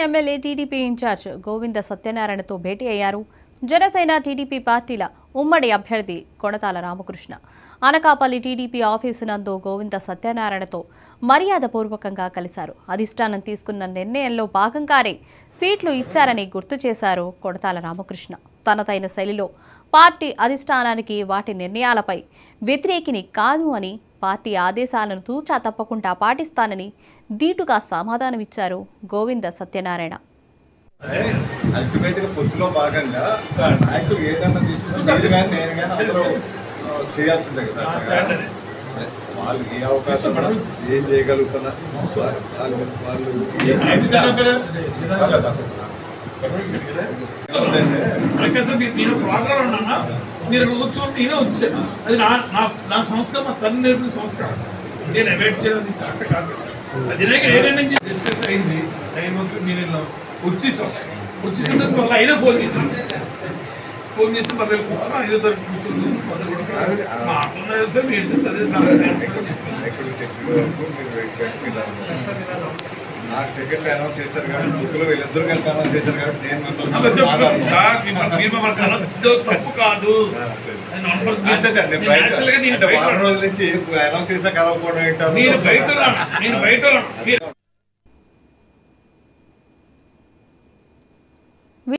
MLA TDP incharge Govinda సత్యనారాయణతో భేటీ అయ్యారు. Janasena TDP పార్టీల ఉమ్మడి అభ్యర్థి కొణతాల రామకృష్ణ అనకాపల్లి టీడీపీ ఆఫీసు నందు గోవింద సత్యనారాయణతో మర్యాదపూర్వకంగా కలిశారు. అధిష్టానం తీసుకున్న నిర్ణయంలో భాగంగానే సీట్లు ఇచ్చారని గుర్తు చేశారు కొణతాల రామకృష్ణ. తనదైన శైలిలో పార్టీ అధిష్టానానికి వాటి నిర్ణయాలపై వ్యతిరేకిని కాదు అని, పార్టీ ఆదేశాలను తూచా తప్పకుండా పాటిస్తానని దీటుగా సమాధానమిచ్చారు గోవింద సత్యనారాయణ. అల్టిమేట్ గా పొత్తులో భాగంగా నాయకులు ఏదన్నా తీసుకుంటే నేను కానీ అందరూ చేయాల్సిందే కదా. వాళ్ళు ఏ అవకాశం ఏం చేయగలుగుతున్నా నేను ప్రోగ్రామ్ ఉన్నా, మీరు కూర్చొని నేనే వచ్చాను. అది నా సంస్కారం, మా తల్లి నేర్పిన సంస్కారం. నేను అవాయిడ్ చేయడం కరెక్ట్ కాదు. అది ఏదైనా డిస్కస్ అయింది. టైం వరకు నేను వచ్చేసాం. వచ్చేసిన తర్వాత అయినా ఫోన్ చేసి మళ్ళీ కూర్చున్నా. 5 తరగతి కూర్చుంది. మాట్లాడారు సార్, మీరు నాకు టికెట్లు అనౌన్స్ చేశారు కాబట్టి బుక్లో వీళ్ళిద్దరు కలిపి అనౌన్స్ చేశారు కాబట్టి తప్పు కాదు. వారం రోజుల నుంచి అనౌన్స్ చేసినా కలవకపోవడం ఏంటో నేను బయట